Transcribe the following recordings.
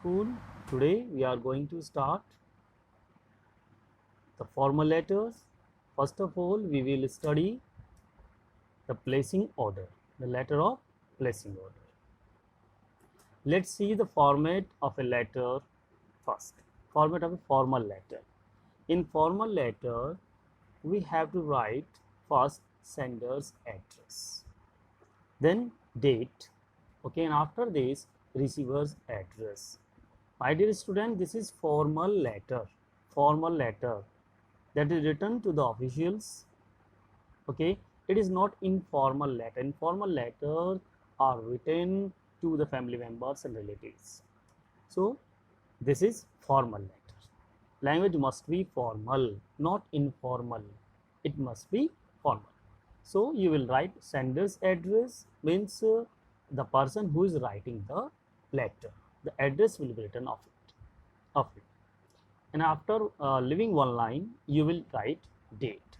School. Today we are going to start the formal letters. First of all, we will study the placing order, the letter of placing order. Let's see the format of a letter first. Format of a formal letter. In formal letter, we have to write first sender's address, then date, okay, and after this receiver's address. My dear student, this is formal letter that is written to the officials, okay. It is not informal letter. Informal letters are written to the family members and relatives. So this is formal letter. Language must be formal, not informal. It must be formal. So you will write sender's address, means the person who is writing the letter. The address will be written of it. And after leaving one line, you will write date.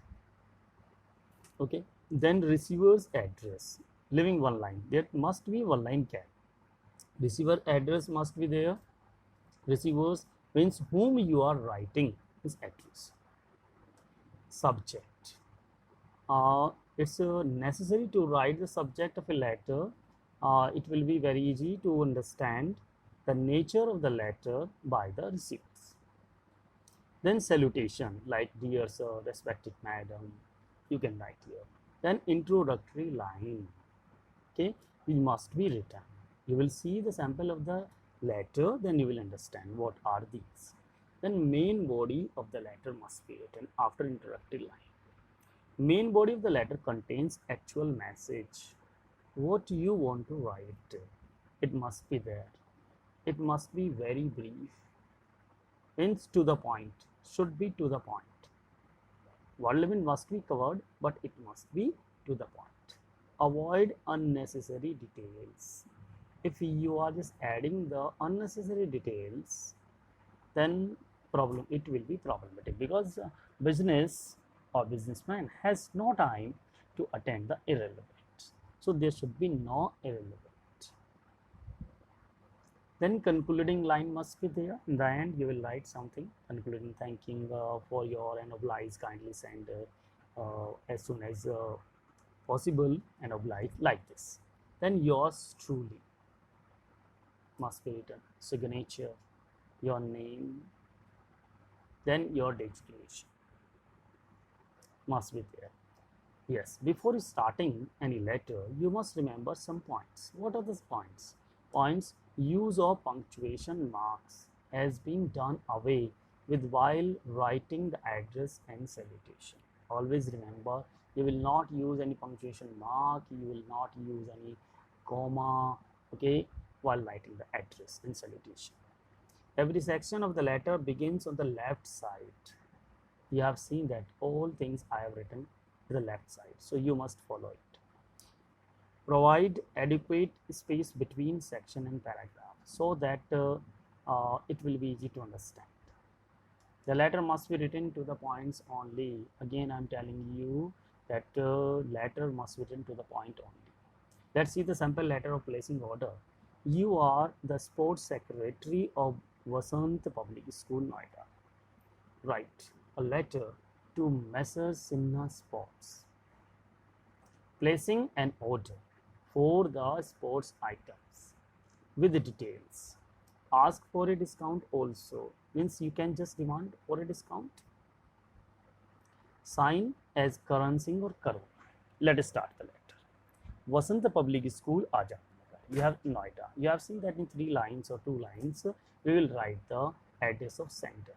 Okay. Then receiver's address. Leaving one line, there must be one line gap. Receiver address must be there. Receivers means whom you are writing his address. Subject. It's necessary to write the subject of a letter. It will be very easy to understand the nature of the letter by the recipients. Then salutation, like dear sir, respected madam, you can write here. Then introductory line, okay, it must be written. You will see the sample of the letter, then you will understand what are these. Then main body of the letter must be written after introductory line. Main body of the letter contains actual message. What you want to write, it must be there. It must be very brief. Means to the point, should be to the point. Word limit must be covered, but it must be to the point. Avoid unnecessary details. If you are just adding the unnecessary details, then it will be problematic, because business or businessman has no time to attend the irrelevant. So there should be no irrelevant. Then concluding line must be there. In the end, you will write something concluding, thanking for your and oblige, kindly send as soon as possible and oblige, like this. Then yours truly must be written, signature, your name, then your designation must be there. Yes, before starting any letter, you must remember some points. What are those points? Points: use of punctuation marks has been done away with while writing the address and salutation. Always remember, you will not use any punctuation mark, you will not use any comma, okay, while writing the address and salutation. Every section of the letter begins on the left side. You have seen that all things I have written to the left side, so you must follow it. Provide adequate space between section and paragraph so that it will be easy to understand. The letter must be written to the points only. Again, I am telling you that letter must be written to the point only. Let's see the sample letter of placing order. You are the sports secretary of Vasant Public School, Noida. Write a letter to Messrs Sinha Sports, placing an order for the sports items with the details. Ask for a discount also, means you can just demand for a discount. Sign as Karan Singh or Karun. Let us start the letter. Vasant Public School, Aja. You have Noida. You have seen that in 3 lines or 2 lines, we will write the address of sender.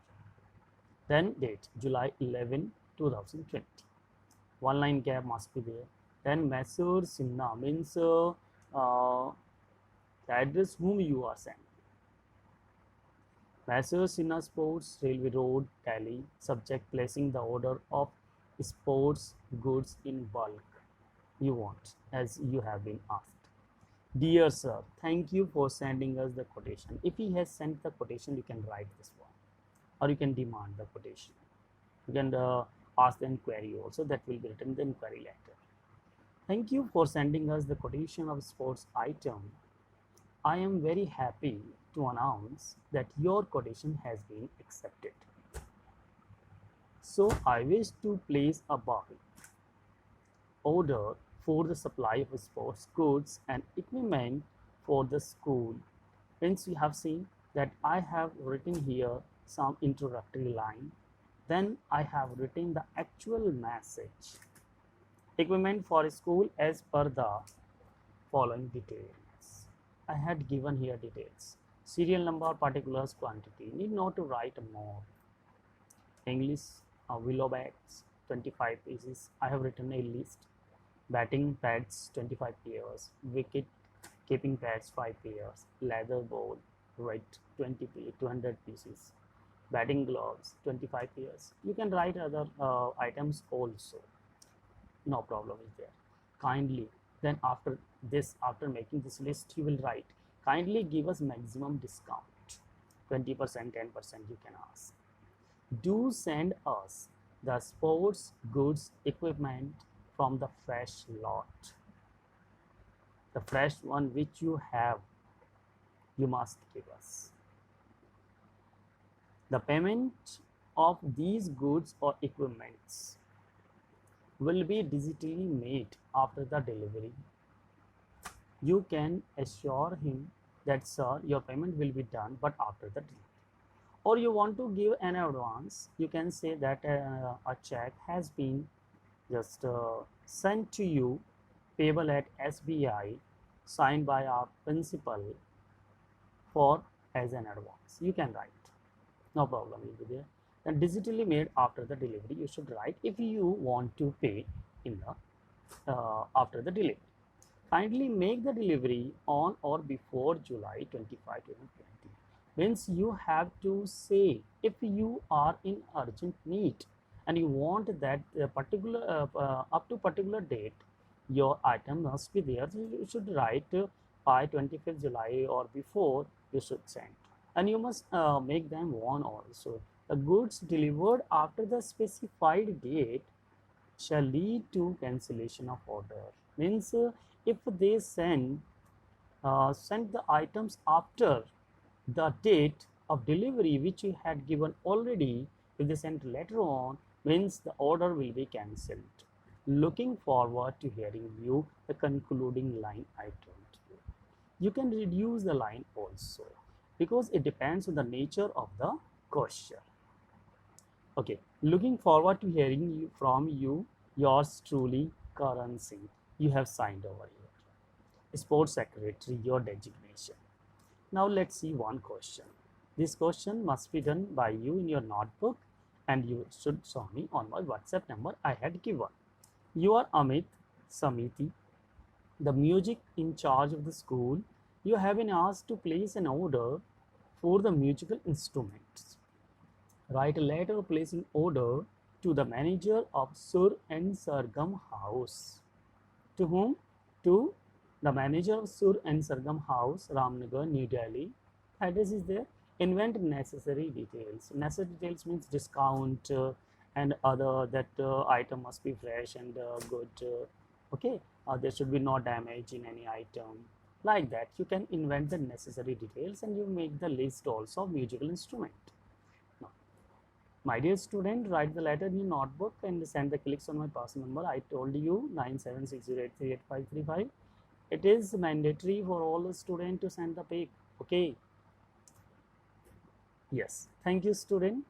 Then date, July 11, 2020. 1 line gap must be there. Then Messrs Sinha means the address whom you are sending. Messrs Sinha Sports, Railway Road, Delhi. Subject: placing the order of sports goods in bulk you want, as you have been asked. Dear sir, thank you for sending us the quotation. If he has sent the quotation, you can write this one, or you can demand the quotation. You can ask the inquiry also, that will be written in the inquiry letter. Thank you for sending us the quotation of sports item. I am very happy to announce that your quotation has been accepted. So I wish to place a bulk order for the supply of sports goods and equipment for the school. Hence, you have seen that I have written here some introductory line. Then I have written the actual message. Equipment for school as per the following details. I had given here details. Serial number, particulars, quantity. Need not to write more. English, willow bats, 25 pieces. I have written a list. Batting pads, 25 pairs. Wicket keeping pads, 5 pairs. Leather ball, right, 200 pieces. Batting gloves, 25 pairs. You can write other items also. No problem is there. Kindly, then after this, after making this list, you will write, kindly give us maximum discount. 20%, 10% you can ask. Do send us the sports goods equipment from the fresh lot. The fresh one which you have, you must give us. The payment of these goods or equipments will be digitally made after the delivery. You can assure him that, sir, your payment will be done, but after the delivery. Or you want to give an advance, you can say that a check has been just sent to you, payable at SBI, signed by our principal for as an advance. You can write. No problem will be there. Then digitally made after the delivery, you should write if you want to pay in the after the delivery. Kindly make the delivery on or before July 25, 2020. Means you have to say if you are in urgent need and you want that particular up to particular date your item must be there. So you should write by 25th July or before you should send, and you must make them warn also. The goods delivered after the specified date shall lead to cancellation of order. Means if they send the items after the date of delivery which you had given already, if they sent later on, means the order will be cancelled. Looking forward to hearing you the concluding line I told you. You can reduce the line also because it depends on the nature of the question. Okay, looking forward to hearing you from you, yours truly, Karan Singh. You have signed over here. Sports Secretary, your designation. Now let's see one question. This question must be done by you in your notebook and you should show me on my WhatsApp number I had given. You are Amit Samiti, the music in charge of the school. You have been asked to place an order for the musical instruments. Write a letter placing order to the manager of Sur and Sargam House. To whom? To the manager of Sur and Sargam House, Ramnagar, New Delhi. Address is there. Invent necessary details. Necessary details means discount and other that item must be fresh and good. Okay, there should be no damage in any item. Like that, you can invent the necessary details and you make the list also of musical instrument. Now, my dear student, write the letter in your notebook and send the clicks on my personal number. I told you 9760838535. It is mandatory for all the students to send the pic. Okay. Yes. Thank you, student.